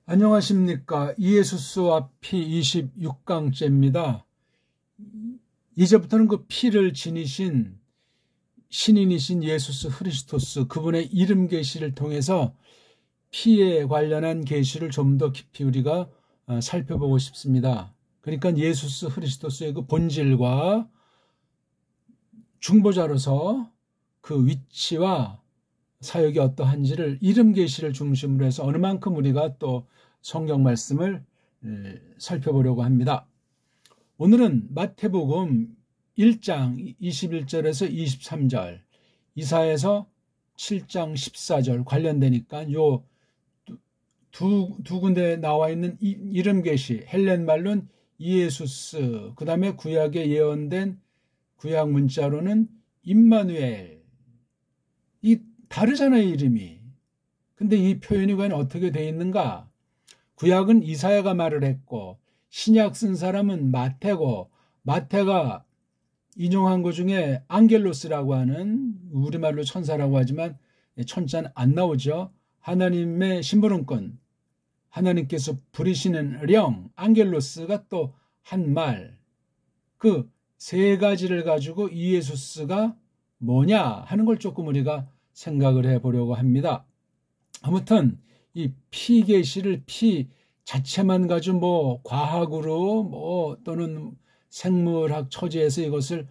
안녕하십니까. 이예수스와 피 26강째입니다. 이제부터는 그 피를 지니신 신인이신 예수스 흐리스토스 그분의 이름 계시를 통해서 피에 관련한 계시를 좀 더 깊이 우리가 살펴보고 싶습니다. 그러니까 예수스 흐리스토스의 그 본질과 중보자로서 그 위치와 사역이 어떠한지를 이름 계시를 중심으로 해서 어느 만큼 우리가 또 성경 말씀을 살펴보려고 합니다. 오늘은 마태복음 1장 21절에서 23절, 이사야서 7장 14절 관련되니까 요 두 군데 나와 있는 이름 계시, 헬렌 말로는 이에수스, 그 다음에 구약에 예언된 구약 문자로는 임마누엘. 이 다르잖아요, 이름이. 근데 이 표현이 과연 어떻게 되어 있는가? 구약은 이사야가 말을 했고 신약 쓴 사람은 마태고, 마태가 인용한 것 중에 앙겔로스라고 하는, 우리말로 천사라고 하지만 천자는 안 나오죠. 하나님의 심부름꾼, 하나님께서 부리시는 령, 앙겔로스가 또 한 말, 그 세 가지를 가지고 이예수스가 뭐냐 하는 걸 조금 우리가 생각을 해보려고 합니다. 아무튼 이 피 계시를 피 자체만 가지고 뭐 과학으로 또는 생물학 처지에서 이것을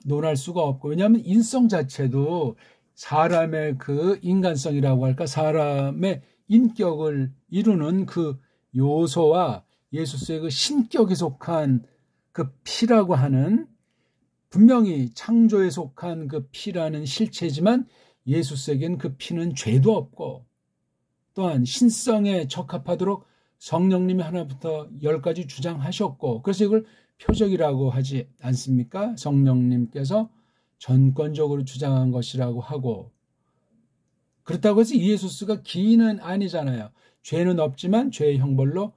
논할 수가 없고, 왜냐하면 인성 자체도 사람의 그 인간성이라고 할까, 사람의 인격을 이루는 그 요소와 예수스의 그 신격에 속한 그 피라고 하는, 분명히 창조에 속한 그 피라는 실체지만 예수스에겐 그 피는 죄도 없고, 또한 신성에 적합하도록 성령님이 하나부터 10까지 주장하셨고, 그래서 이걸 표적이라고 하지 않습니까? 성령님께서 전권적으로 주장한 것이라고 하고, 그렇다고 해서 이예수스가 기인은 아니잖아요. 죄는 없지만 죄의 형벌로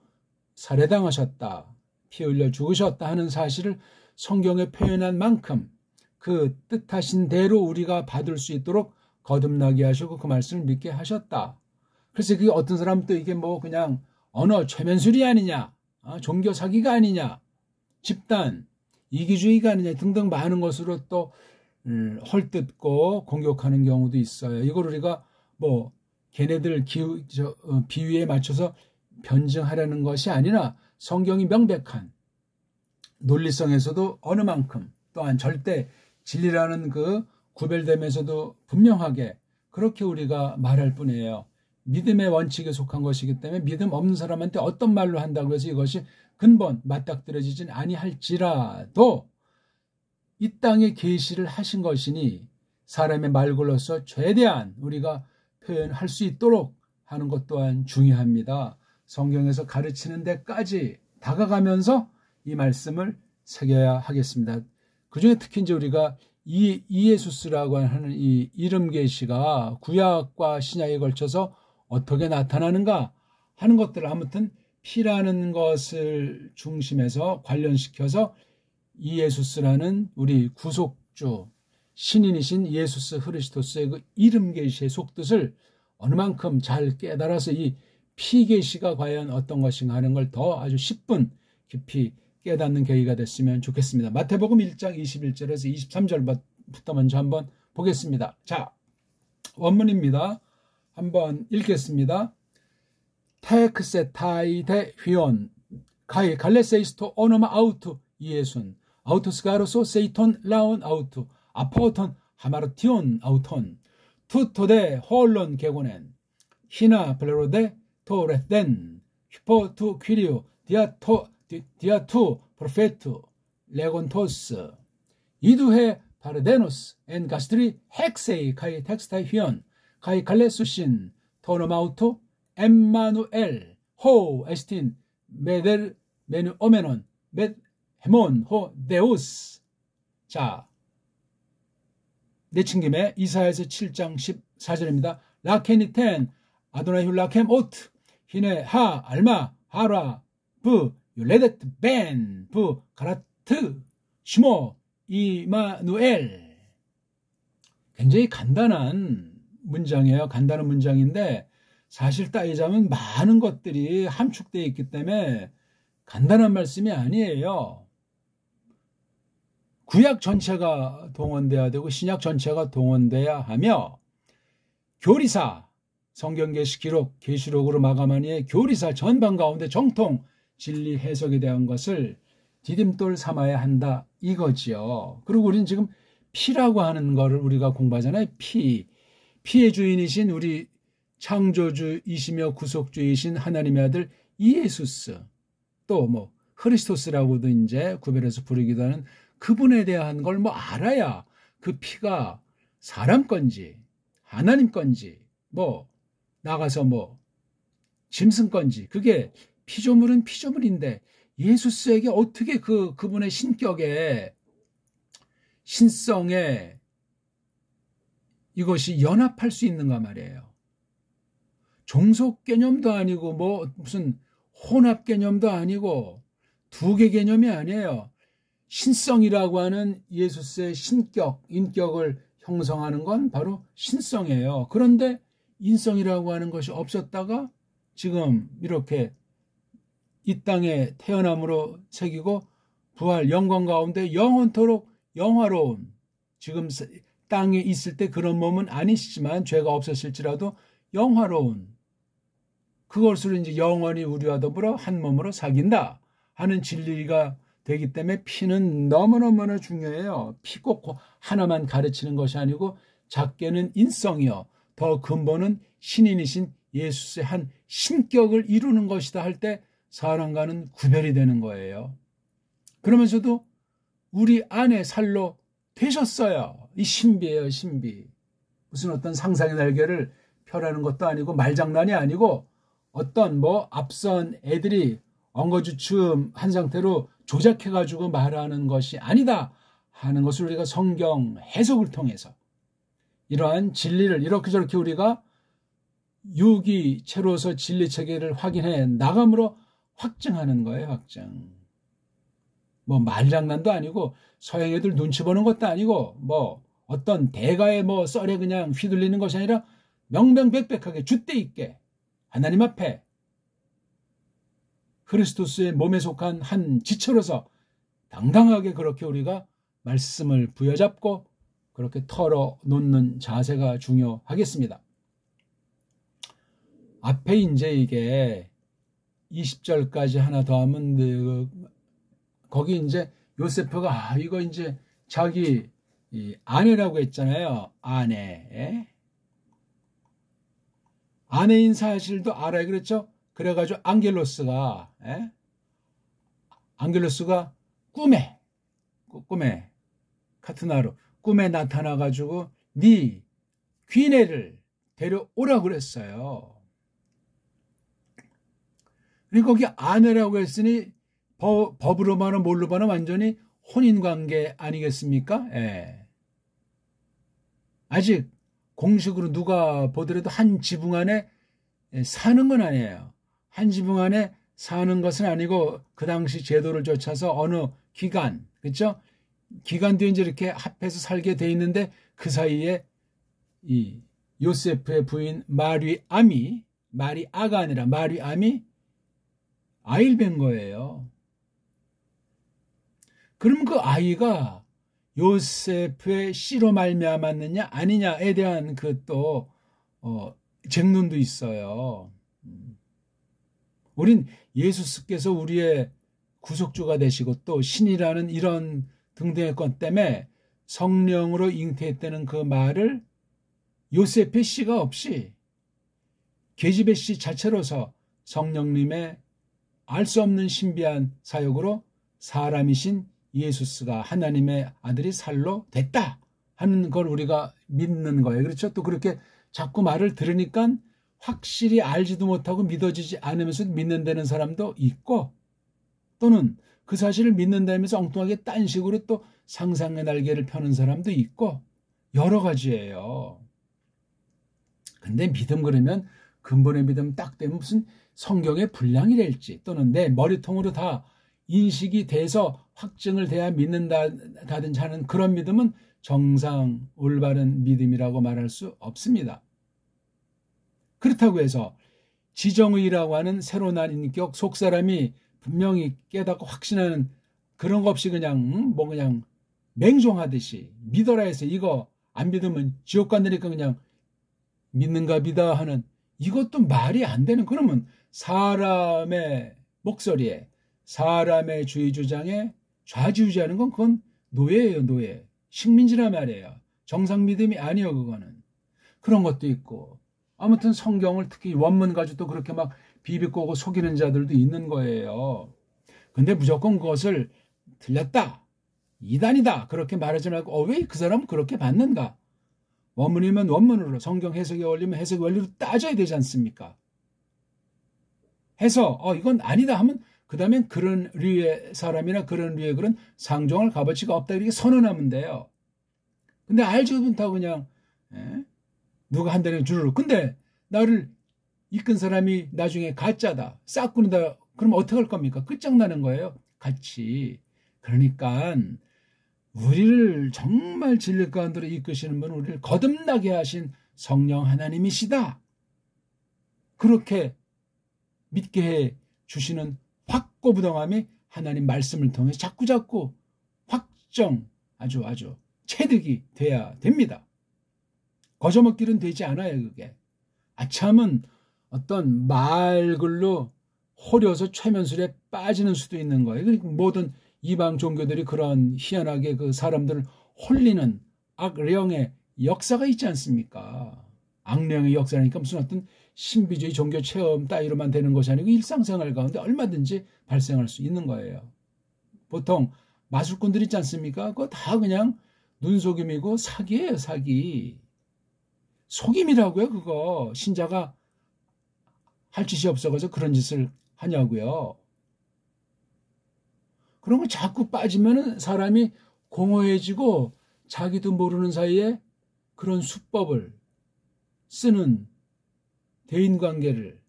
살해당하셨다, 피 흘려 죽으셨다 하는 사실을 성경에 표현한 만큼 그 뜻하신 대로 우리가 받을 수 있도록 거듭나게 하시고 그 말씀을 믿게 하셨다. 그래서 그게 어떤 사람은 또 이게 뭐 그냥 언어 최면술이 아니냐, 종교 사기가 아니냐, 집단 이기주의가 아니냐 등등 많은 것으로 또 헐뜯고 공격하는 경우도 있어요. 이걸 우리가 뭐 걔네들 비유에 맞춰서 변증하려는 것이 아니라 성경이 명백한 논리성에서도 어느 만큼, 또한 절대 진리라는 그 구별됨에서도 분명하게 그렇게 우리가 말할 뿐이에요. 믿음의 원칙에 속한 것이기 때문에 믿음 없는 사람한테 어떤 말로 한다고 해서 이것이 근본 맞닥뜨려지진 아니할지라도 이 땅에 계시를 하신 것이니 사람의 말글로서 최대한 우리가 표현할 수 있도록 하는 것 또한 중요합니다. 성경에서 가르치는 데까지 다가가면서 이 말씀을 새겨야 하겠습니다. 그중에 특히 이제 우리가 이예수스라고 하는 이 이름 계시가 구약과 신약에 걸쳐서 어떻게 나타나는가 하는 것들을 아무튼 피라는 것을 중심해서 관련시켜서 이예수스라는 우리 구속주 신인이신 예수스 흐리스토스의 그 이름 계시의 속뜻을 어느 만큼 잘 깨달아서 이 피 계시가 과연 어떤 것인가 하는 걸 더 아주 10분 깊이 깨닫는 계기가 됐으면 좋겠습니다. 마태복음 1장 21절에서 23절부터 먼저 한번 보겠습니다. 자, 원문입니다. 한번 읽겠습니다. 테크세타이데 휘온 가이 갈레세이스토 오노마 아우투 이에순 아우토스가로소 세이톤 라온 아우투 아파오톤 하마르티온 아우톤 투토데 홀론 게고넨 히나 블레로데 토레덴 휘포투 퀴리오 디아투 프로페투 레곤토스 이두헤 파르데노스 엔 가스트리 헥세이 카이 텍스타이 휘온 카이 갈레수신 토노마우토 엠마누엘 호 에스틴 메델 메누 오메논 멧 헤몬 호 데우스. 자, 내친 김에 이사야서 7장 14절입니다. 라케니텐 아도나이 훌라켐 오트 히네 하 알마 하라 부 율레데트 벤 부 가라트 시모 이마누엘. 굉장히 간단한 문장이에요. 간단한 문장인데 사실 따지자면 많은 것들이 함축되어 있기 때문에 간단한 말씀이 아니에요. 구약 전체가 동원돼야 되고 신약 전체가 동원돼야 하며 교리사, 성경계시 기록, 계시록으로 마감한 이의 교리사 전반 가운데 정통 진리 해석에 대한 것을 디딤돌 삼아야 한다 이거지요. 그리고 우리는 지금 피라고 하는 거를 우리가 공부하잖아요. 피의 주인이신 우리 창조주이시며 구속주이신 하나님의 아들 이예수스, 또 뭐 크리스토스라고도 이제 구별해서 부르기도 하는 그분에 대한 걸 뭐 알아야 그 피가 사람 건지 하나님 건지 뭐 나가서 뭐 짐승 건지, 그게 피조물은 피조물인데 예수스에게 어떻게 그분의 신격에 신성에 이것이 연합할 수 있는가 말이에요. 종속 개념도 아니고 뭐 무슨 혼합 개념도 아니고 두 개 개념이 아니에요. 신성이라고 하는 예수스의 신격, 인격을 형성하는 건 바로 신성이에요. 그런데 인성이라고 하는 것이 없었다가 지금 이렇게 이 땅에 태어남으로 새기고 부활 영광 가운데 영원토록 영화로운, 지금 땅에 있을 때 그런 몸은 아니시지만 죄가 없었을지라도 영화로운, 그것으로 이제 영원히 우리와 더불어 한 몸으로 사귄다 하는 진리가 되기 때문에 피는 너무너무나 중요해요. 피 꼭 하나만 가르치는 것이 아니고 작게는 인성이요, 더 근본은 신인이신 예수의 한 신격을 이루는 것이다 할 때 사람과는 구별이 되는 거예요. 그러면서도 우리 안에 살로 되셨어요. 이 신비예요, 신비. 무슨 어떤 상상의 날개를 펴라는 것도 아니고 말장난이 아니고 어떤 뭐 앞선 애들이 엉거주춤 한 상태로 조작해가지고 말하는 것이 아니다 하는 것을 우리가 성경 해석을 통해서 이러한 진리를 이렇게 저렇게 우리가 유기체로서 진리체계를 확인해 나감으로 확증하는 거예요. 확증. 뭐 말장난도 아니고 서양 애들 눈치 보는 것도 아니고 뭐 어떤 대가의 뭐 썰에 그냥 휘둘리는 것이 아니라 명명백백하게 줏대 있게 하나님 앞에 그리스도스의 몸에 속한 한 지체로서 당당하게 그렇게 우리가 말씀을 부여잡고 그렇게 털어놓는 자세가 중요하겠습니다. 앞에 이제 이게 20절까지 하나 더 하면 거기 이제 요세프가 이거 이제 자기 아내라고 했잖아요. 아내인 사실도 알아요. 그렇죠? 그래가지고 안겔로스가 꿈에 카트나루 꿈에 나타나가지고 네 귀내를 데려오라고 그랬어요. 그리고 거기 아내라고 했으니 법으로 봐나 뭘로 봐나 완전히 혼인관계 아니겠습니까? 예. 아직 공식으로 누가 보더라도 한 지붕 안에 사는 건 아니에요. 한 지붕 안에 사는 것은 아니고 그 당시 제도를 쫓아서 어느 기간, 그렇죠? 기간 뒤에 이제 이렇게 합해서 살게 돼 있는데 그 사이에 이 요세프의 부인 마리아가 아니라 마리암이 아이를 뵌 거예요. 그럼 그 아이가 요세프의 씨로 말미암았느냐 아니냐에 대한 그 또 쟁론도 있어요. 우린 예수께서 우리의 구속주가 되시고 또 신이라는 이런 등등의 것 때문에 성령으로 잉태했다는 그 말을 요셉의 씨가 없이 계집의 씨 자체로서 성령님의 알 수 없는 신비한 사역으로 사람이신 예수스가 하나님의 아들이 살로 됐다 하는 걸 우리가 믿는 거예요. 그렇죠? 또 그렇게 자꾸 말을 들으니까 확실히 알지도 못하고 믿어지지 않으면서 믿는다는 사람도 있고, 또는 그 사실을 믿는다면서 엉뚱하게 딴 식으로 또 상상의 날개를 펴는 사람도 있고 여러 가지예요. 근데 믿음 그러면 근본의 믿음 딱 되면 무슨 성경의 분량이 될지 또는 내 머리통으로 다 인식이 돼서 확증을 돼야 믿는다든지 하는 그런 믿음은 정상 올바른 믿음이라고 말할 수 없습니다. 그렇다고 해서 지정의라고 하는 새로 난 인격, 속사람이 분명히 깨닫고 확신하는 그런 거 없이 그냥 그냥 맹종하듯이 믿어라 해서 이거 안 믿으면 지옥 간다니까 그냥 믿는가 믿어 하는, 이것도 말이 안 되는, 그러면 사람의 목소리에 사람의 주의 주장에 좌지우지하는 건 그건 노예예요. 노예. 식민지란 말이에요. 정상 믿음이 아니에요. 그거는. 그런 것도 있고, 아무튼 성경을 특히 원문 가지고 그렇게 막 비비꼬고 속이는 자들도 있는 거예요. 근데 무조건 그것을 틀렸다, 이단이다 그렇게 말하지 말고 왜 그 사람은 그렇게 받는가? 원문이면 원문으로, 성경 해석이 어울리면 해석이 원리로 따져야 되지 않습니까? 해서 이건 아니다 하면 그 다음엔 그런 류의 사람이나 그런 류의 그런 상종할 값어치가 없다 이렇게 선언하면 돼요. 근데 알지도 못하고 그냥 누가 한다는 줄을, 근데 나를 이끈 사람이 나중에 가짜다, 싹구는다, 그러면 어떻게 할 겁니까? 끝장나는 거예요. 같이. 그러니까 우리를 정말 진리 가운데로 이끄시는 분은 우리를 거듭나게 하신 성령 하나님이시다. 그렇게 믿게 해 주시는 확고부동함이 하나님 말씀을 통해 자꾸자꾸 확정, 아주 체득이 돼야 됩니다. 거저먹기는 되지 않아요. 그게 아참은 어떤 말글로 호려서 최면술에 빠지는 수도 있는 거예요. 그러니까 모든 이방 종교들이 그런 희한하게 그 사람들을 홀리는 악령의 역사가 있지 않습니까? 악령의 역사라니까 무슨 어떤 신비주의 종교 체험 따위로만 되는 것이 아니고 일상생활 가운데 얼마든지 발생할 수 있는 거예요. 보통 마술꾼들 있지 않습니까? 그거 다 그냥 눈속임이고 사기예요. 사기. 속임이라고요. 그거 신자가 할 짓이 없어서 그런 짓을 하냐고요. 그런 거 자꾸 빠지면 사람이 공허해지고 자기도 모르는 사이에 그런 수법을 쓰는 대인관계를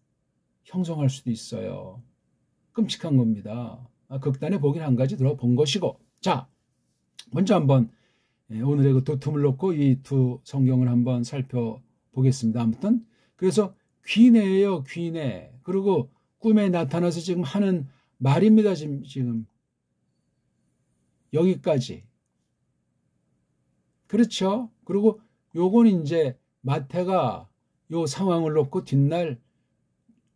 형성할 수도 있어요. 끔찍한 겁니다. 극단의 복인 한 가지 들어본 것이고, 자, 먼저 한번 오늘의 그 도tum을 놓고 이 두 성경을 한번 살펴보겠습니다. 아무튼 그래서 귀내예요. 귀내. 그리고 꿈에 나타나서 지금 하는 말입니다. 지금 여기까지. 그렇죠? 그리고 요건 이제 마태가 요 상황을 놓고 뒷날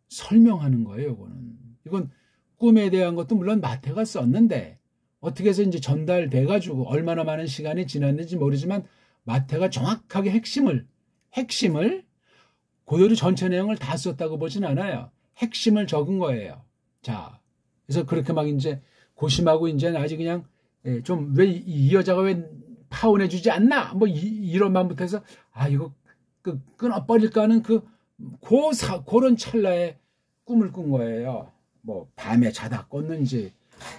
설명하는 거예요. 요거는. 이건 꿈에 대한 것도 물론 마태가 썼는데 어떻게 해서 이제 전달돼 가지고 얼마나 많은 시간이 지났는지 모르지만 마태가 정확하게 핵심을 고대로 전체 내용을 다 썼다고 보진 않아요. 핵심을 적은 거예요. 자, 그래서 그렇게 막 이제 고심하고 이제 아직 그냥 좀 왜 이 여자가 왜 파혼해주지 않나? 뭐 이런 마음부터 해서 이거 끊어버릴까 하는 그런 찰나에 꿈을 꾼 거예요. 뭐 밤에 자다 꿨는지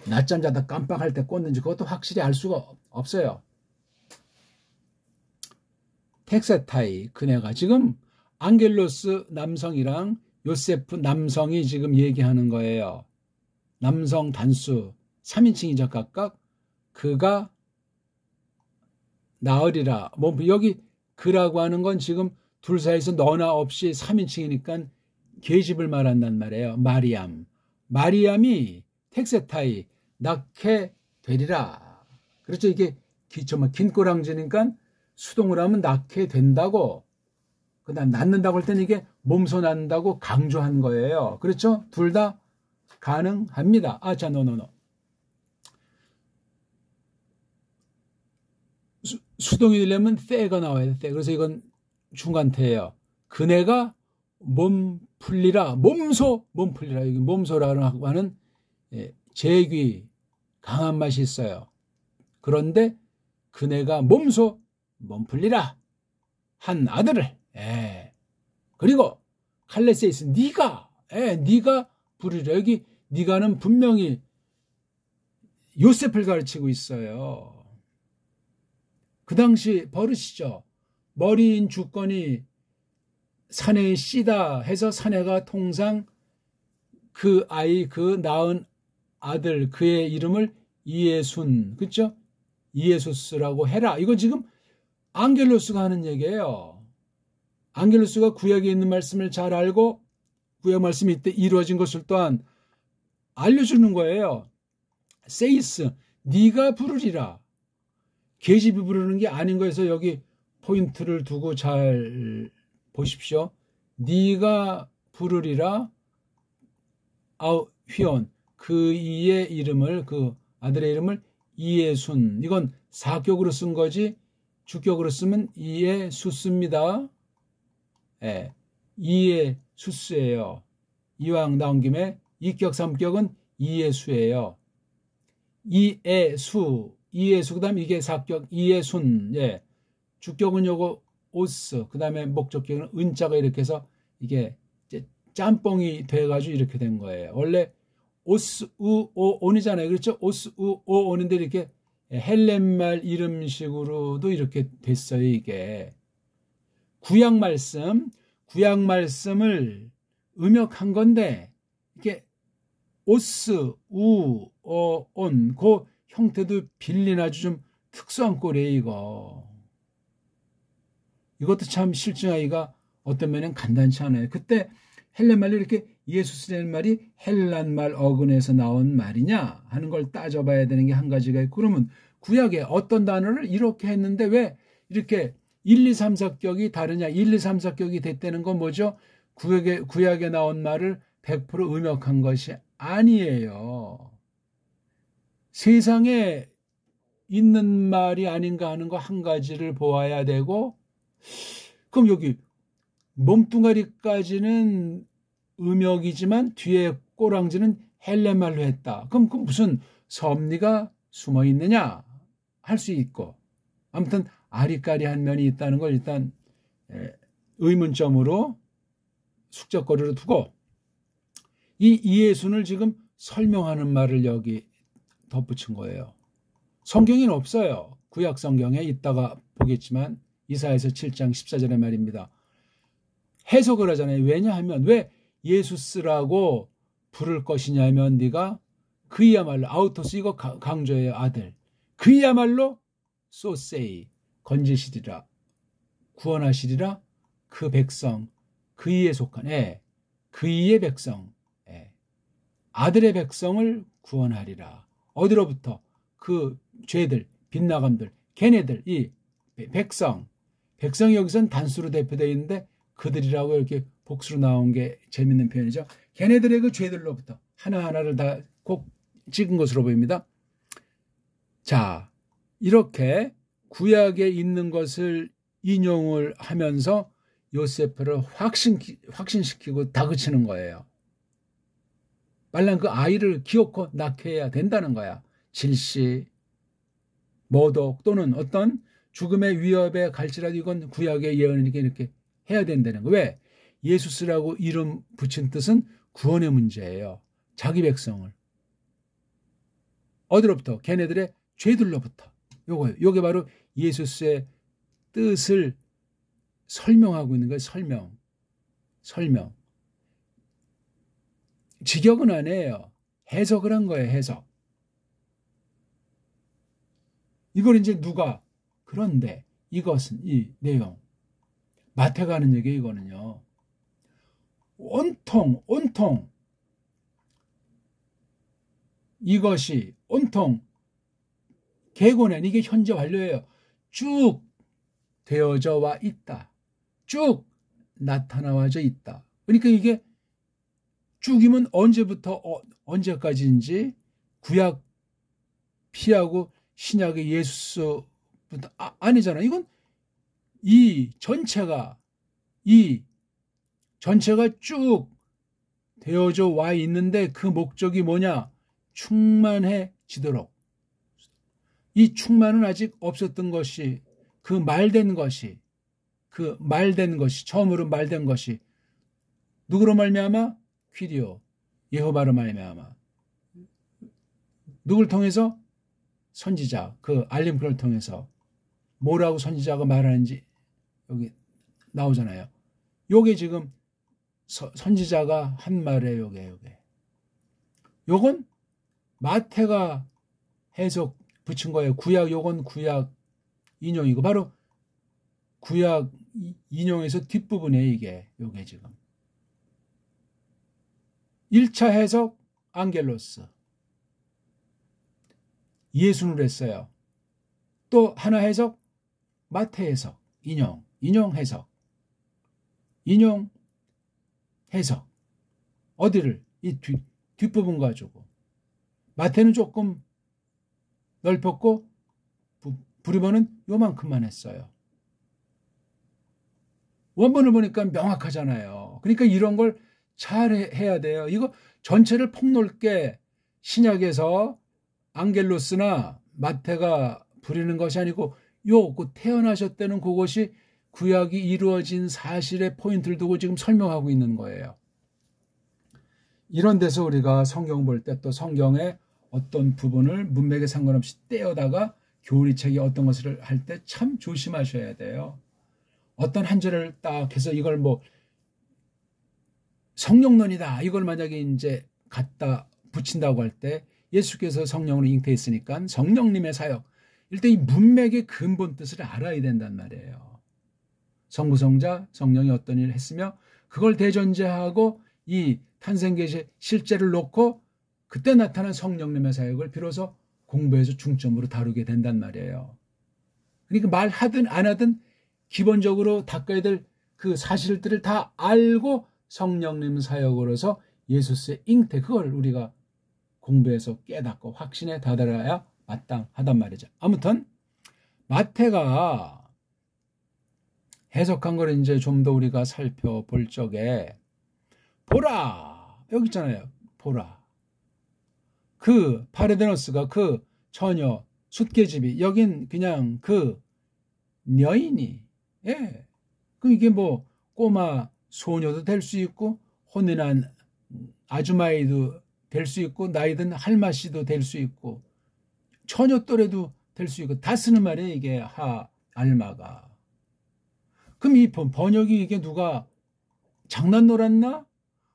낮잠 자다 깜빡할 때 꿨는지 그것도 확실히 알 수가 없어요. 텍세타이 그네가 지금 앙겔로스 남성이랑 요세프 남성이 지금 얘기하는 거예요. 남성 단수 3인칭이죠. 각각. 그가 나으리라. 뭐 여기 그라고 하는 건 지금 둘 사이에서 너나 없이 3인칭이니까 계집을 말한단 말이에요. 마리암이 텍세타이 낳게 되리라. 그렇죠. 이게 정말 긴 꼬랑지니까 수동을 하면 낳게 된다고, 그다음 낳는다고 할 때는 이게 몸소 낳는다고 강조한 거예요. 그렇죠. 둘 다 가능합니다. 자, 노. 수동이 되려면 때가 나와야 돼. 그래서 이건 중간태예요. 그네가 몸 풀리라. 몸소 몸 풀리라. 여기 몸소라고 하는 제귀 강한 맛이 있어요. 그런데 그네가 몸소 몸 풀리라 한 아들을 그리고 칼레세이스 네가 부르라. 여기 네가는 분명히 요셉을 가르치고 있어요. 그 당시 버릇이죠. 머리인 주권이 사내의 씨다 해서 사내가 통상 그 아이, 그 낳은 아들, 그의 이름을 이예순, 그렇죠? 이예수스라고 해라. 이거 지금 앙겔로스가 하는 얘기예요. 앙겔로스가 구약에 있는 말씀을 잘 알고 구약 말씀이 이때 이루어진 것을 또한 알려주는 거예요. 세이스, 네가 부르리라. 계집이 부르는 게 아닌 거에서 여기 포인트를 두고 잘 보십시오. 네가 부르리라 휘온, 그 이의 이름을, 그 아들의 이름을 이예순. 이건 사격으로 쓴 거지 주격으로 쓰면 이예수스입니다. 예, 이예수스예요. 이왕 나온 김에 이격 삼격은 이예수예요. 이예수, 그 다음 이게 사격 이예순. 예, 주격은 요거 오스, 그 다음에 목적격은 은자가 이렇게 해서 이게 이제 짬뽕이 돼가지고 이렇게 된 거예요. 원래 오스 우 오 온이잖아요. 그렇죠? 오스 우 오 온인데 이렇게 헬렌말 이름식으로도 이렇게 됐어요. 이게 구약 말씀을 음역한 건데 이게 오스 우 오 온 그 형태도 빌린 아주 좀 특수한 꼴이에요. 이것도 참 실증하기가 어떤 면은 간단치 않아요. 그때 헬렌말로 이렇게 예수스라는 말이 헬란말 어근에서 나온 말이냐 하는 걸 따져봐야 되는 게 한 가지가 있고, 그러면 구약에 어떤 단어를 이렇게 했는데 왜 이렇게 1, 2, 3, 4격이 다르냐. 1, 2, 3, 4격이 됐다는 건 뭐죠? 구약에 나온 말을 100% 음역한 것이 아니에요. 세상에 있는 말이 아닌가 하는 거 한 가지를 보아야 되고, 그럼 여기 몸뚱아리까지는 음역이지만 뒤에 꼬랑지는 헬렌말로 했다. 그럼 그 무슨 섭리가 숨어 있느냐 할 수 있고, 아무튼 아리까리한 면이 있다는 걸 일단 의문점으로 숙적거리로 두고, 이 이예순을 지금 설명하는 말을 여기 덧붙인 거예요. 성경에는 없어요. 구약 성경에 있다가 보겠지만 이사야서 7장 14절의 말입니다. 해석을 하잖아요. 왜냐하면 왜 예수스라고 부를 것이냐면 네가 그이야말로, 아우토스 이거 강조해요. 아들 그이야말로 소세이 건지시리라, 구원하시리라 그 백성, 그이에 속한 그이의 백성, 아들의 백성을 구원하리라. 어디로부터? 그 죄들, 빗나감들, 걔네들, 이 백성이 여기서는 단수로 대표되어 있는데 그들이라고 이렇게 복수로 나온 게 재밌는 표현이죠. 걔네들의 그 죄들로부터 하나하나를 다 꼭 찍은 것으로 보입니다. 자, 이렇게 구약에 있는 것을 인용을 하면서 요세프를 확신시키고 다그치는 거예요. 빨랑 그 아이를 기어코 낳게 해야 된다는 거야. 질시, 모독 또는 어떤 죽음의 위협에 갈지라도 이건 구약의 예언이니까 이렇게 해야 된다는 거. 왜? 예수스라고 이름 붙인 뜻은 구원의 문제예요. 자기 백성을. 어디로부터? 걔네들의 죄들로부터. 요게 바로 예수스의 뜻을 설명하고 있는 거예요. 설명. 직역은 아니에요. 해석을 한 거예요. 해석. 이걸 이제 누가, 그런데 이것은, 이 내용, 마태가 하는 얘기 이거는요, 온통 이것이 온통 계고는 이게 현재 완료예요. 쭉 되어져 와 있다. 쭉 나타나와져 있다. 그러니까 이게 쭉이면 언제부터 언제까지인지 구약 피하고 신약의 예수부터 아니잖아. 이건 이 전체가 쭉 되어져 와 있는데 그 목적이 뭐냐? 충만해지도록. 이 충만은 아직 없었던 것이, 그 말된 것이, 처음으로 말된 것이 누구로 말미암아? 퀴리오, 여호와로 말미암아. 누굴 통해서? 선지자, 그 알림표를 통해서 뭐라고 선지자가 말하는지 여기 나오잖아요. 요게 지금 선지자가 한 말이에요. 요건 마태가 해석 붙인 거예요. 요건 구약 인용이고 바로 구약 인용해서 뒷부분에 요게 지금 1차 해석 앙겔로스 예수를 했어요. 또 하나 해석 마태 해석 인용 해석 인용 해석 어디를 이 뒷부분 가지고 마태는 조금 넓혔고 브리버는 요만큼만 했어요. 원본을 보니까 명확하잖아요. 그러니까 이런 걸 잘 해야 돼요. 이거 전체를 폭넓게 신약에서 앙겔로스나 마태가 부리는 것이 아니고 그 태어나셨다는 그것이 구약이 이루어진 사실의 포인트를 두고 지금 설명하고 있는 거예요. 이런 데서 우리가 성경 볼 때 또 성경의 어떤 부분을 문맥에 상관없이 떼어다가 교리책이 어떤 것을 할 때 참 조심하셔야 돼요. 어떤 한 절을 딱 해서 이걸 뭐 성령론이다 이걸 만약에 이제 갖다 붙인다고 할 때 예수께서 성령으로 잉태했으니까 성령님의 사역 일단 이 문맥의 근본 뜻을 알아야 된단 말이에요. 성부성자 성령이 어떤 일을 했으며 그걸 대전제하고 이 탄생계시 실제를 놓고 그때 나타난 성령님의 사역을 비로소 공부해서 중점으로 다루게 된단 말이에요. 그러니까 말하든 안 하든 기본적으로 닦아야 될 그 사실들을 다 알고 성령님 사역으로서 예수스의 잉태 그걸 우리가 공부해서 깨닫고 확신에 다다라야 마땅하단 말이죠. 아무튼 마태가 해석한 걸 이제 좀 더 우리가 살펴볼 적에 보라 여기 있잖아요. 보라 그 파레데노스가 그 처녀 숫계집이 여긴 그냥 그 여인이 그 이게 뭐 꼬마 소녀도 될 수 있고 혼인한 아주마이도 될 수 있고 나이든 할마씨도 될 수 있고 처녀 또래도 될 수 있고 다 쓰는 말이에요. 이게 알마가. 그럼 이 번역이 이게 누가 장난 놀았나?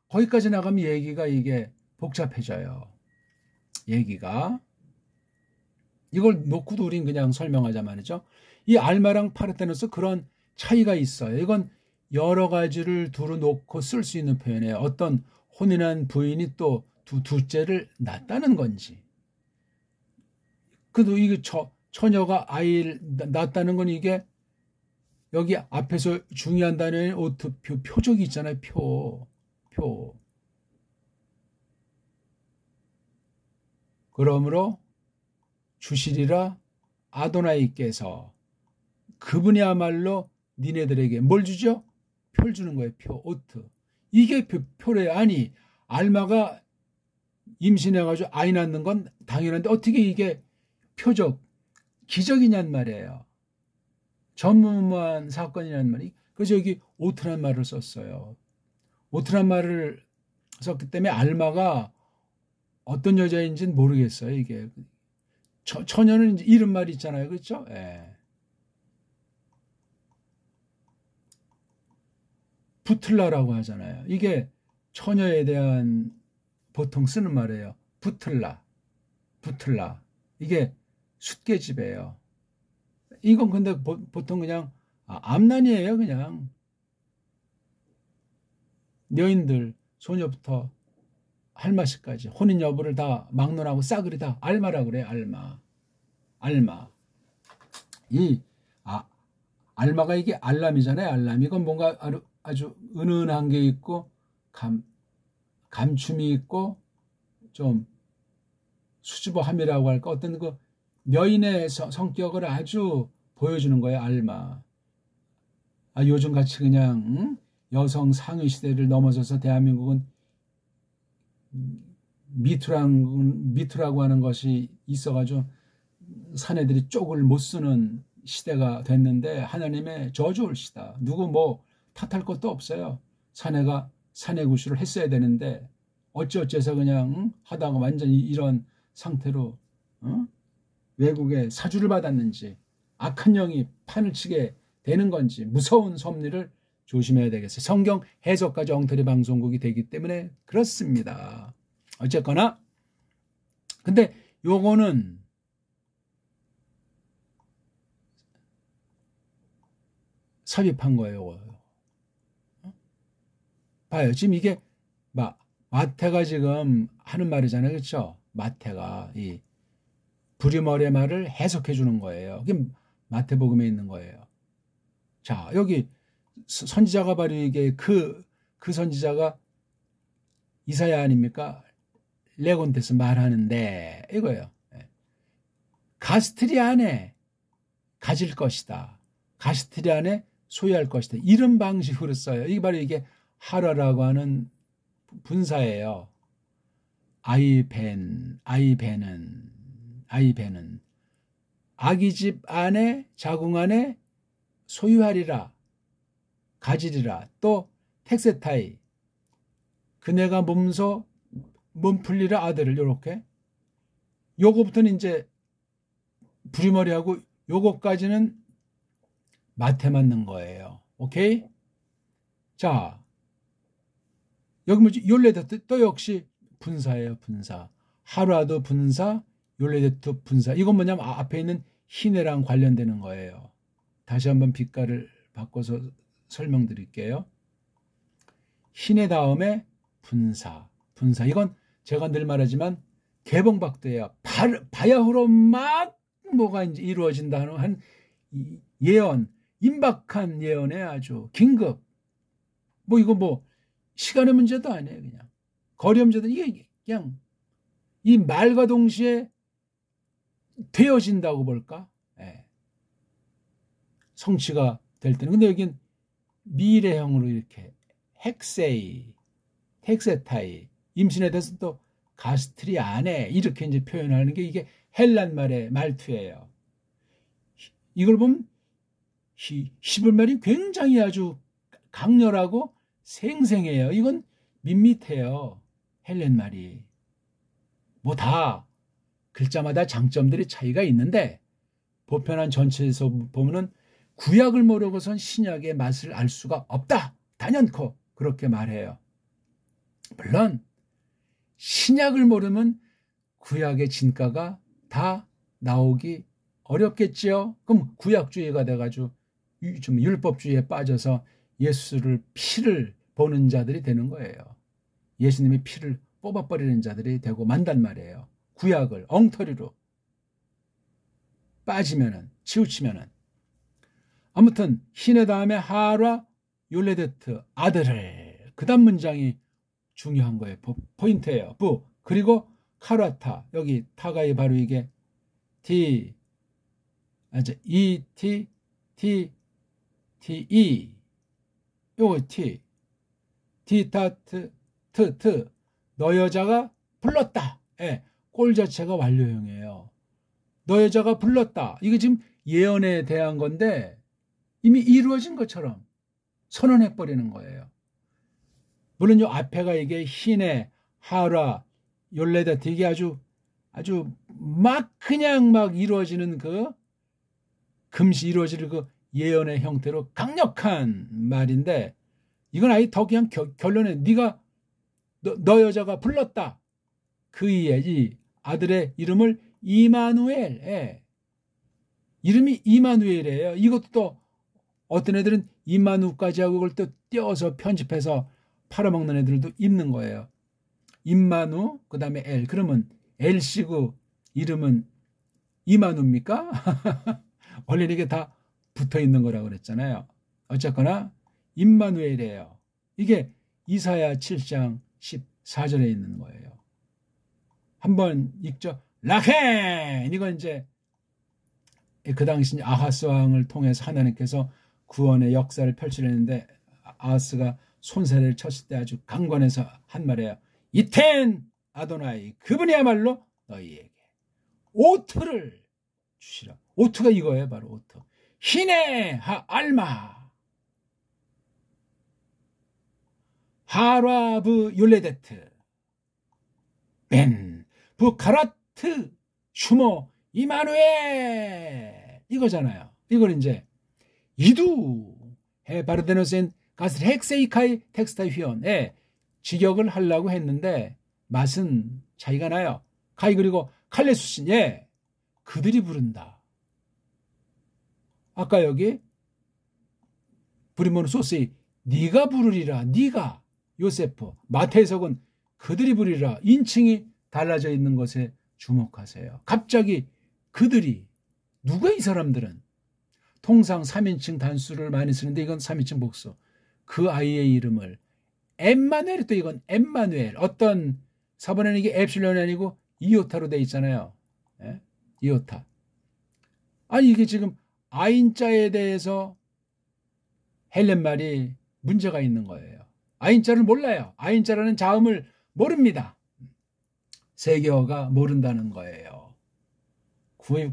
거기까지 나가면 얘기가 이게 복잡해져요. 얘기가. 이걸 놓고도 우린 그냥 설명하자 말이죠. 이 알마랑 파르테노스 그런 차이가 있어요. 이건 여러 가지를 두루 놓고 쓸 수 있는 표현이에요. 어떤 혼인한 부인이 또 둘째를 낳았다는 건지. 그래도 이게 처녀가 아이를 낳았다는 건 이게 여기 앞에서 중요한 단어는 표적이 있잖아요. 표. 그러므로 주시리라 아도나이께서 그분이야말로 니네들에게 뭘 주죠? 표를 주는 거예요. 표, 오트. 이게 표래. 아니 알마가 임신해가지고 아이 낳는 건 당연한데 어떻게 이게 표적, 기적이냔 말이에요. 전무후무한 사건이란 말이. 그래서 여기 오트란 말을 썼어요. 오트란 말을 썼기 때문에 알마가 어떤 여자인지는 모르겠어요. 이게 처녀는 이제 이름 말이 있잖아요. 그렇죠? 예. 부틀라라고 하잖아요. 이게 처녀에 대한 보통 쓰는 말이에요. 부틀라. 이게 숫계집이에요. 이건 근데 보통 그냥 암난이에요. 그냥 여인들 소녀부터 할마씨까지 혼인 여부를 다 막론하고 싸그리 다 알마라 그래. 알마. 이 알마가 이게 알람이잖아요. 알람. 이건 뭔가 아주 은은한 게 있고 감춤이 있고 좀 수줍어함이라고 할까 어떤 그 여인의 성격을 아주 보여주는 거예요. 알마. 요즘 같이 그냥 여성 상위 시대를 넘어서서 대한민국은 미투라고 하는 것이 있어가지고 사내들이 쪽을 못 쓰는 시대가 됐는데 하나님의 저주올시다. 누구 뭐 탓할 것도 없어요. 사내가 사내 구실을 했어야 되는데 어찌어찌해서 그냥 하다가 완전히 이런 상태로 외국에 사주를 받았는지 악한 영이 판을 치게 되는 건지 무서운 섭리를 조심해야 되겠어요. 성경 해석까지 엉터리 방송국이 되기 때문에 그렇습니다. 어쨌거나 근데 요거는 삽입한 거예요. 봐요. 지금 이게 마태가 지금 하는 말이잖아요. 그렇죠? 마태가 이 부리머리의 말을 해석해 주는 거예요. 그게 마태복음에 있는 거예요. 자, 여기 선지자가 바로 이게 그 선지자가 이사야 아닙니까? 레곤테스 말하는데 이거예요. 가스트리 안에 가질 것이다. 가스트리 안에 소유할 것이다. 이런 방식으로 써요. 이게 바로 이게 하라라고 하는 분사예요. 아이벤은 아기 집 안에 자궁 안에 소유하리라 가지리라. 또 텍세타이 그네가 몸풀리라 아들을. 요렇게 요거부터는 이제 부리머리하고 요거까지는 마태만 넣은 거예요. 오케이? 자, 여기 뭐지? 욜레데트 또 역시 분사예요. 분사. 하루아도 분사, 욜레데트 분사. 이건 뭐냐면 앞에 있는 히네랑 관련되는 거예요. 다시 한번 빛깔을 바꿔서 설명드릴게요. 히네 다음에 분사. 이건 제가 늘 말하지만 개봉박도예요. 바야흐로 막 뭐가 이제 이루어진다는 한 예언, 임박한 예언에 아주 긴급. 이거 시간의 문제도 아니에요. 그냥 거리 문제도. 이게 그냥 이 말과 동시에 되어진다고 볼까? 예. 성취가 될 때는. 근데 여긴 미래형으로 이렇게 헥세이, 텍세타이, 임신에 대해서 또 가스트리 안에 이렇게 이제 표현하는 게 이게 헬란 말의 말투예요. 이걸 보면 히브리말이 굉장히 아주 강렬하고 생생해요. 이건 밋밋해요. 헬란 말이. 다 글자마다 장점들이 차이가 있는데 보편한 전체에서 보면은 구약을 모르고선 신약의 맛을 알 수가 없다. 단연코 그렇게 말해요. 물론 신약을 모르면 구약의 진가가 다 나오기 어렵겠지요. 그럼 구약주의가 돼가지고 좀 율법주의에 빠져서 예수를 피를 보는 자들이 되는 거예요. 예수님의 피를 뽑아버리는 자들이 되고 만단 말이에요. 구약을 엉터리로 빠지면은, 치우치면은. 아무튼 히네 다음에 하라 욜레데트 아들을. 그 다음 문장이 중요한 거예요. 포인트예요. 그리고 카라타. 여기 타가이 바로 이게 E 요거 너 여자가 불렀다. 예, 꼴 자체가 완료형이에요. 너 여자가 불렀다. 이게 지금 예언에 대한 건데 이미 이루어진 것처럼 선언해버리는 거예요. 물론 요 앞에가 이게 히네, 하라, 욜레데트 이게 아주 그냥 이루어지는 금시 이루어지는 예언의 형태로 강력한 말인데 이건 아예 더 그냥 결론에 너 여자가 불렀다. 그이의 이 아들의 이름을 이마누엘. 이름이 이마누엘이에요. 이것도 또 어떤 애들은 이마누까지 하고 그걸 또 띄어서 편집해서 팔아먹는 애들도 있는 거예요. 임마누 그 다음에 엘. 그러면 엘시구 이름은 이마누입니까? 원래는 이게 다 붙어있는 거라고 그랬잖아요. 어쨌거나 임마누엘이에요. 이게 이사야 7장 14절에 있는 거예요. 한번 읽죠. 라켄! 이건 이제 그 당시 아하스 왕을 통해서 하나님께서 구원의 역사를 펼치려는데 아하스가 손세를 쳤을 때 아주 강권해서 한 말이에요. 이텐 아도나이 그분이야말로 너희에게 오트를 주시라. 오트가 이거예요. 바로 오트. 히네 하 알마 하라브 욜레데트 벤 부카라트 슈모 이마누엘 이거잖아요. 이걸 이제 이두 해 바르데노센 가스 헥세이카이 텍스타이 휘언에 직역을 하려고 했는데 맛은 차이가 나요. 가이 그리고 칼레수신 그들이 부른다. 아까 여기 부리면 소스이 네가 부르리라. 네가 요세프. 마태 해석은 그들이 부리라. 인칭이 달라져 있는 것에 주목하세요. 갑자기 그들이 누가 이 사람들은? 통상 3인칭 단수를 많이 쓰는데 이건 3인칭 복수. 그 아이의 이름을 엠마누엘, 또 이건 엠마누엘. 어떤 사본에는 이게 엡실론이 아니고 이오타로 돼 있잖아요. 예? 이오타. 아니 이게 지금 아인자에 대해서 헬렌 말이 문제가 있는 거예요. 아인자를 몰라요. 아인자라는 자음을 모릅니다. 세계어가 모른다는 거예요.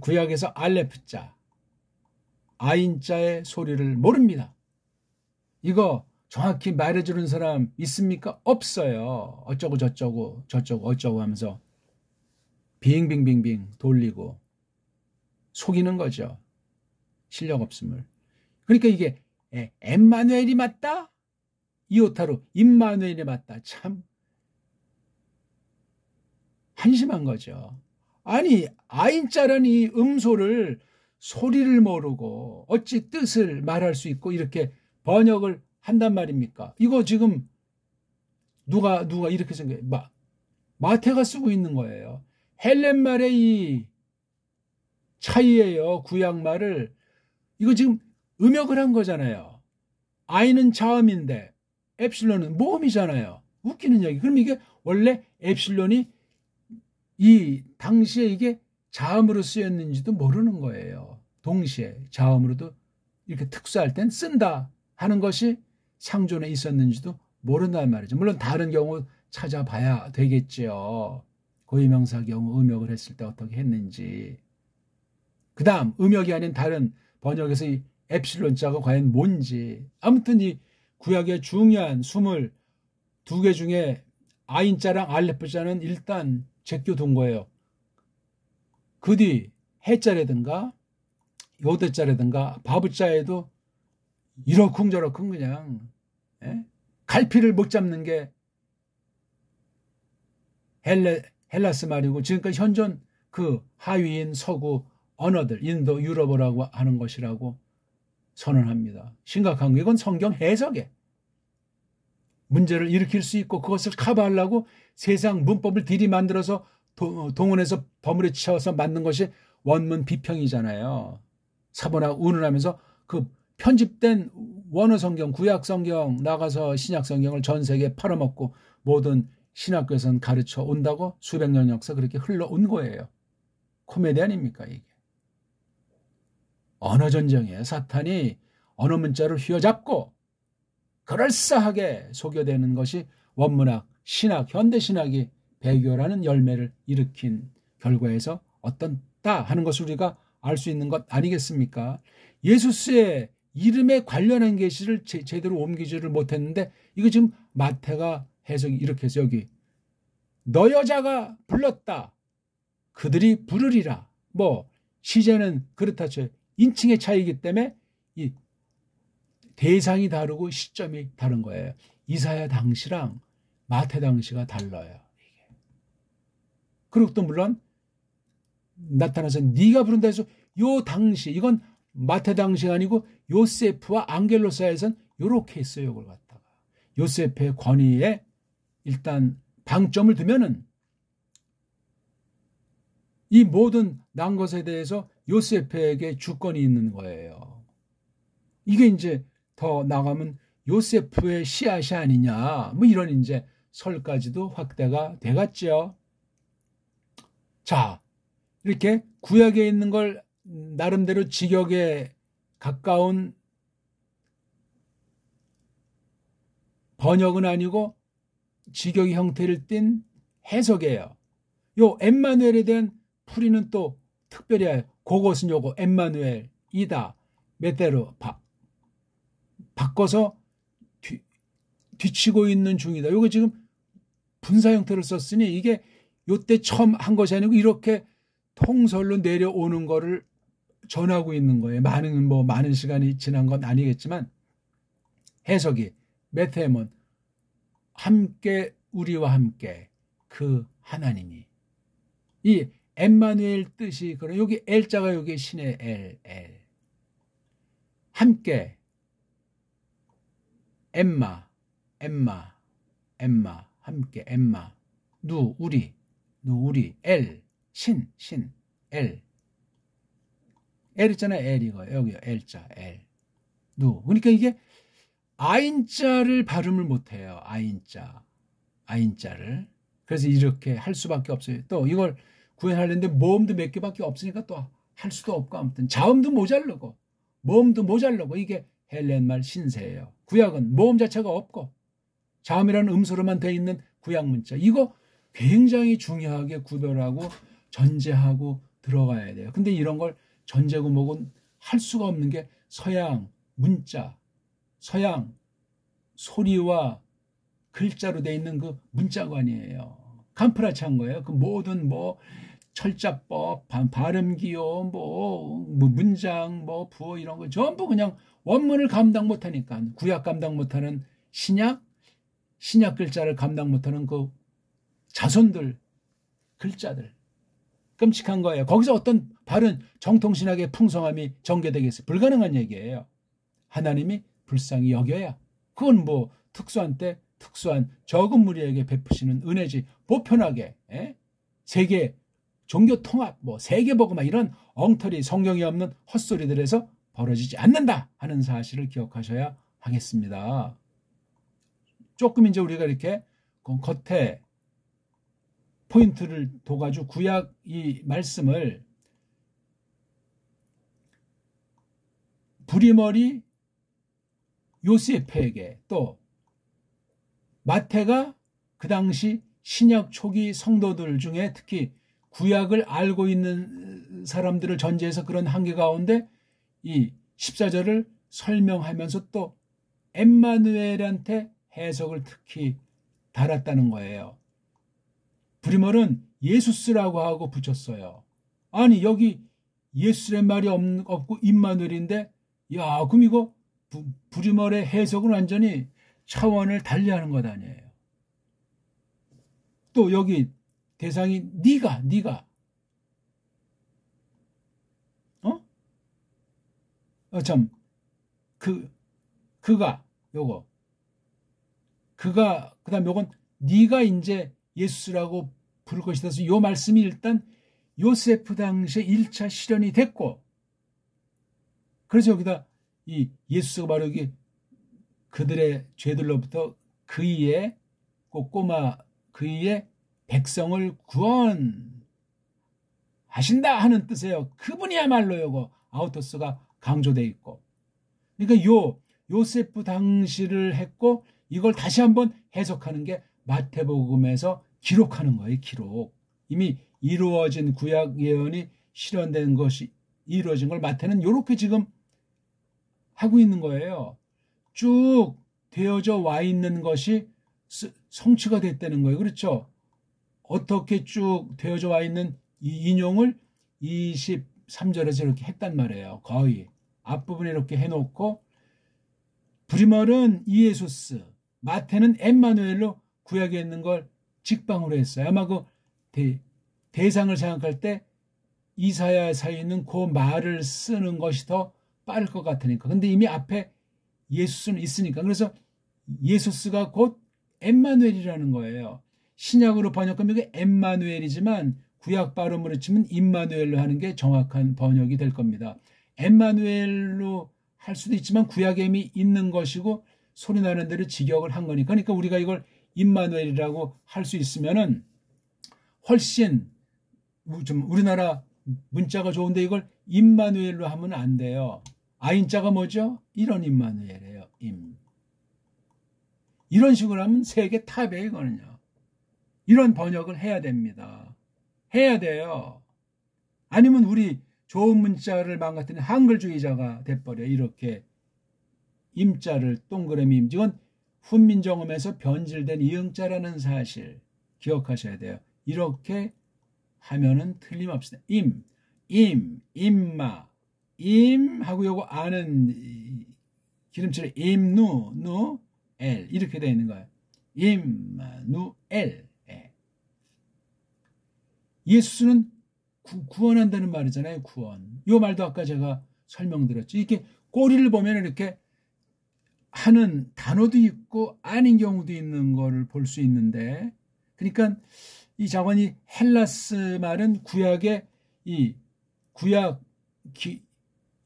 구약에서 알레프자, 아인자의 소리를 모릅니다. 이거 정확히 말해주는 사람 있습니까? 없어요. 어쩌고 저쩌고 저쩌고 어쩌고 하면서 빙빙빙빙 돌리고 속이는 거죠. 실력 없음을. 그러니까 이게 엠마누엘이 맞다? 이오타로 임마누엘이 맞다. 참 한심한 거죠. 아니 아인자라는 이 음소를 소리를 모르고 어찌 뜻을 말할 수 있고 이렇게 번역을 한단 말입니까? 이거 지금 누가 이렇게 생각해? 마태가 쓰고 있는 거예요. 헬렌 말의 이 차이예요. 구약 말을. 이거 지금 음역을 한 거잖아요. 아이는 자음인데 엡실론은 모음이잖아요. 웃기는 얘기. 그럼 이게 원래 엡실론이 이 당시에 이게 자음으로 쓰였는지도 모르는 거예요. 동시에 자음으로도 이렇게 특수할 땐 쓴다 하는 것이 상존에 있었는지도 모른단 말이죠. 물론 다른 경우 찾아봐야 되겠지요. 고유명사 경우 음역을 했을 때 어떻게 했는지. 그 다음 음역이 아닌 다른 번역에서 이 엡실론자가 과연 뭔지. 아무튼 이 구약의 중요한 22개 중에 아인자랑 알레프자는 일단 제껴둔 거예요. 그 뒤 해자라든가 요대자라든가 바브자에도 이러쿵저러쿵 그냥 갈피를 못 잡는 게 헬라스 말이고 지금까지 현존 그 하위인 서구 언어들 인도 유럽어라고 하는 것이라고 선언합니다. 심각한 거 이건 성경 해석에 문제를 일으킬 수 있고 그것을 커버하려고 세상 문법을 들이만들어서 동원해서 버무려 치워서 만든 것이 원문 비평이잖아요. 사본하고 운운하면서 그 편집된 원어 성경, 구약 성경 나가서 신약 성경을 전 세계에 팔아먹고 모든 신학교에서는 가르쳐 온다고 수백 년 역사 그렇게 흘러온 거예요. 코미디 아닙니까 이게. 언어 전쟁에 사탄이 언어 문자를 휘어잡고 그럴싸하게 속여대는 것이 원문학, 신학, 현대신학이 배교라는 열매를 일으킨 결과에서 어떤다 하는 것을 우리가 알 수 있는 것 아니겠습니까? 예수스의 이름에 관련한 계시를 제대로 옮기지를 못했는데 이거 지금 마태가 해석이 이렇게 해서 여기 너 여자가 불렀다. 그들이 부르리라. 뭐 시제는 그렇다 쳐요. 인칭의 차이이기 때문에 이 대상이 다르고 시점이 다른 거예요. 이사야 당시랑 마태 당시가 달라요. 그리고 또 물론 나타나서 네가 부른다 해서 요 당시 이건 마태 당시가 아니고 요세프와 안겔로사에선 요렇게 했어요. 이걸 갖다가 요세프의 권위에 일단 방점을 두면은 이 모든 난 것에 대해서 요세프에게 주권이 있는 거예요. 이게 이제 더 나가면 요세프의 씨앗이 아니냐 뭐 이런 이제 설까지도 확대가 돼갔죠. 자, 이렇게 구약에 있는 걸 나름대로 직역에 가까운 번역은 아니고 직역의 형태를 띤 해석이에요. 요 엠마누엘에 대한 풀이는 또 특별히 그것은 요거 엠마누엘이다. 메테로 바꿔서 뒤치고 있는 중이다. 요거 지금 분사 형태를 썼으니 이게 요때 처음 한 것이 아니고 이렇게 통설로 내려오는 거를 전하고 있는 거예요. 많은 시간이 지난 건 아니겠지만 해석이 메테몬 함께 우리와 함께 그 하나님이 이 엠마누엘 뜻이 그런 여기 엘자가 여기 신의 엘 함께 엠마, 엠마, 엠마, 함께 엠마, 우리, 엘, 신, 엘. 엘 있잖아요. 엘 이거. 여기요. 엘자, 엘. 그러니까 이게 아인자를 발음을 못해요. 아인자를. 그래서 이렇게 할 수밖에 없어요. 또 이걸 구현하려는데 모음도 몇 개밖에 없으니까 또 할 수도 없고, 아무튼 자음도 모자르고 모음도 모자르고, 이게 헬렌말 신세예요. 구약은 모음 자체가 없고 자음이라는 음소로만 되어 있는 구약 문자. 이거 굉장히 중요하게 구별하고 전제하고 들어가야 돼요. 근데 이런 걸 전제고 뭐고 할 수가 없는 게 서양 문자, 서양 소리와 글자로 되어 있는 그 문자관이에요. 캄프라치한 거예요. 그 모든 철자법, 발음기호, 문장, 부호 이런 거 전부 그냥 원문을 감당 못하니까, 구약 감당 못하는 신약 글자를 감당 못하는 그 자손들 글자들, 끔찍한 거예요. 거기서 어떤 바른 정통신학의 풍성함이 전개되겠어요? 불가능한 얘기예요. 하나님이 불쌍히 여겨야, 그건 특수한 때 특수한 적은 무리에게 베푸시는 은혜지, 보편하게 세계 종교 통합, 세계복음 이런 엉터리 성경이 없는 헛소리들에서 벌어지지 않는다 하는 사실을 기억하셔야 하겠습니다. 조금 이제 우리가 이렇게 겉에 포인트를 둬가지고 구약 이 말씀을 부리머리 요셉에게, 또 마태가 그 당시 신약 초기 성도들 중에 특히 구약을 알고 있는 사람들을 전제해서 그런 한계 가운데 이 14절을 설명하면서 또 엠마누엘한테 해석을 특히 달았다는 거예요. 브리멀은 예수스라고 하고 붙였어요. 아니 여기 예수란 말이 없고 임마누엘인데, 야 그럼 이거 브리멀의 해석은 완전히 차원을 달리하는 것 아니에요. 또 여기 대상이 네가 그다음 요건 네가 이제 예수라고 부를 것이다. 그래서 요 말씀이 일단 요세프 당시에 1차 실현이 됐고, 그래서 여기다 이 예수가 바로 여기 그들의 죄들로부터 그이의 꼬마 그이의 백성을 구원하신다 하는 뜻이에요. 그분이야말로 요거 아우토스가 강조돼 있고, 그러니까 요세프 당시를 했고 이걸 다시 한번 해석하는 게 마태복음에서 기록하는 거예요. 기록. 이미 이루어진 구약 예언이 실현된 것이 이루어진 걸 마태는 이렇게 지금 하고 있는 거예요. 쭉 되어져 와 있는 것이 성취가 됐다는 거예요. 그렇죠? 어떻게 쭉 되어져 와 있는 이 인용을 23절에서 이렇게 했단 말이에요. 거의 앞부분에 이렇게 해놓고, 브리멀은 이에수스, 마태는 엠마누엘로 구약에 있는 걸 직방으로 했어요. 아마 그 대상을 생각할 때 이사야서에 있는 그 말을 쓰는 것이 더 빠를 것 같으니까. 근데 이미 앞에 예수스는 있으니까. 그래서 예수스가 곧 엠마누엘이라는 거예요. 신약으로 번역하면 이게 엠마누엘이지만 구약 발음으로 치면 임마누엘로 하는 게 정확한 번역이 될 겁니다. 엠마누엘로 할 수도 있지만 구약에 이미 있는 것이고 소리 나는 대로 직역을 한 거니까. 그러니까 우리가 이걸 임마누엘이라고 할 수 있으면은 훨씬 좀 우리나라 문자가 좋은데 이걸 임마누엘로 하면 안 돼요. 아인자가 뭐죠? 이런 임마누엘이에요. 이런 식으로 하면 세계 탑이에요. 이거는요. 이런 번역을 해야 됩니다. 해야 돼요. 아니면 우리 좋은 문자를 망가뜨리는 한글주의자가 돼버려요. 이렇게 임자를 동그라미 임, 이건 훈민정음에서 변질된 이응자라는 사실 기억하셔야 돼요. 이렇게 하면은 틀림없습니다. 임마, 하고 요거 아는 기름칠에 엘 이렇게 되어 있는 거예요. 임마누엘. 예수는 구원한다는 말이잖아요. 구원. 이 말도 아까 제가 설명드렸죠. 이렇게 꼬리를 보면 이렇게 하는 단어도 있고 아닌 경우도 있는 거를 볼 수 있는데, 그러니까 이 자관이 헬라스 말은 구약의 이 구약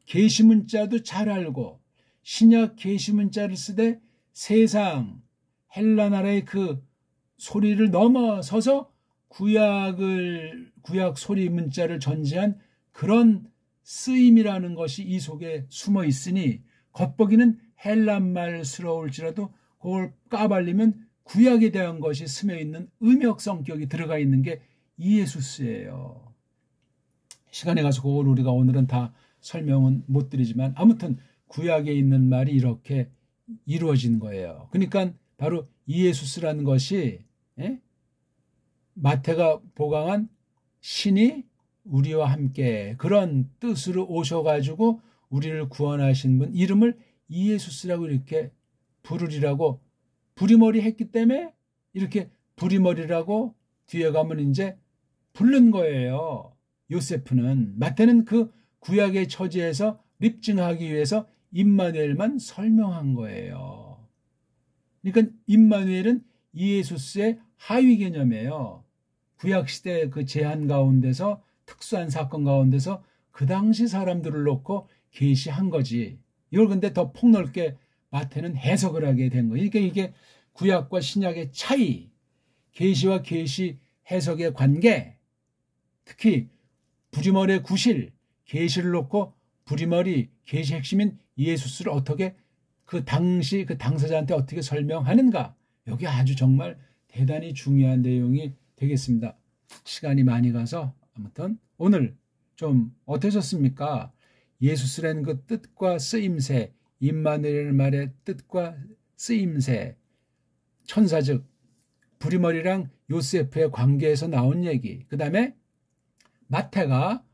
계시문자도 잘 알고 신약 계시문자를 쓰되 세상 헬라 나라의 그 소리를 넘어서서 구약 소리 문자를 전제한 그런 쓰임이라는 것이 이 속에 숨어 있으니 겉보기는 헬란말스러울지라도 그걸 까발리면 구약에 대한 것이 스며 있는 음역 성격이 들어가 있는 게 이에수스예요. 시간에 가서 그걸 우리가 오늘은 다 설명은 못 드리지만 아무튼 구약에 있는 말이 이렇게 이루어진 거예요. 그러니까 바로 이에수스라는 것이 마태가 보강한 신이 우리와 함께 그런 뜻으로 오셔가지고 우리를 구원하신 분 이름을 이에수스라고 이렇게 부르리라고 부리머리 했기 때문에 이렇게 부리머리라고 뒤에 가면 이제 부른 거예요. 요세프는. 마태는 그 구약의 처지에서 립증하기 위해서 임마누엘만 설명한 거예요. 그러니까 임마누엘은 이에수스의 하위 개념이에요. 구약시대 그 제한 가운데서 특수한 사건 가운데서 그 당시 사람들을 놓고 계시한 거지. 이걸 근데 더 폭넓게 마태는 해석을 하게 된 거예요. 그러니까 이게 구약과 신약의 차이, 계시와 계시 해석의 관계, 특히 부리머리의 구실, 계시를 놓고 부리머리, 계시 핵심인 예수스를 어떻게 그 당시 그 당사자한테 어떻게 설명하는가. 여기 아주 정말 대단히 중요한 내용이 되겠습니다. 시간이 많이 가서 아무튼 오늘 좀 어떠셨습니까? 예수스라는 그 뜻과 쓰임새, 임마누엘 말의 뜻과 쓰임새, 천사 즉 부리머리랑 요세프의 관계에서 나온 얘기. 그 다음에 마태가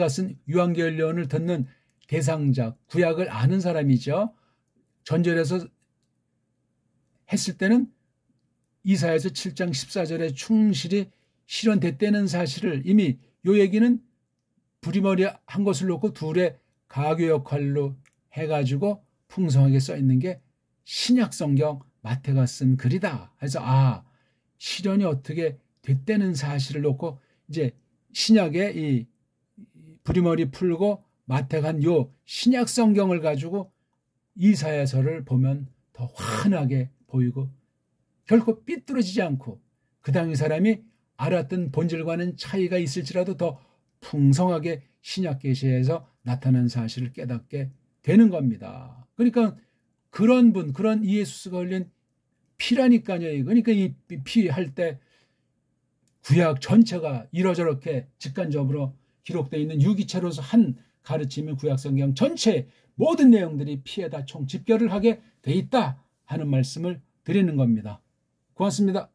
쓴 유한계열론을 듣는 대상자, 구약을 아는 사람이죠. 전절에서 했을 때는 이사야서 7장 14절에 충실히 실현됐다는 사실을 이미 요 얘기는 부리머리 한 것을 놓고 둘의 가교 역할로 해가지고 풍성하게 써 있는 게 신약 성경 마태가 쓴 글이다. 그래서 실현이 어떻게 됐다는 사실을 놓고 이제 신약의 이 부리머리 풀고 마태가 한 요 신약 성경을 가지고 이사야서를 보면 더 환하게 보이고 결코 삐뚤어지지 않고 그 당시 사람이 알았던 본질과는 차이가 있을지라도 더 풍성하게 신약 계시에서 나타난 사실을 깨닫게 되는 겁니다. 그러니까 그런 분, 그런 이에수스가 흘린 피라니까요. 그러니까 이 피 할 때 구약 전체가 이러저렇게 직간접으로 기록되어 있는 유기체로서 한 가르침인 구약 성경 전체 모든 내용들이 피에다 총 집결을 하게 돼 있다 하는 말씀을 드리는 겁니다. 고맙습니다.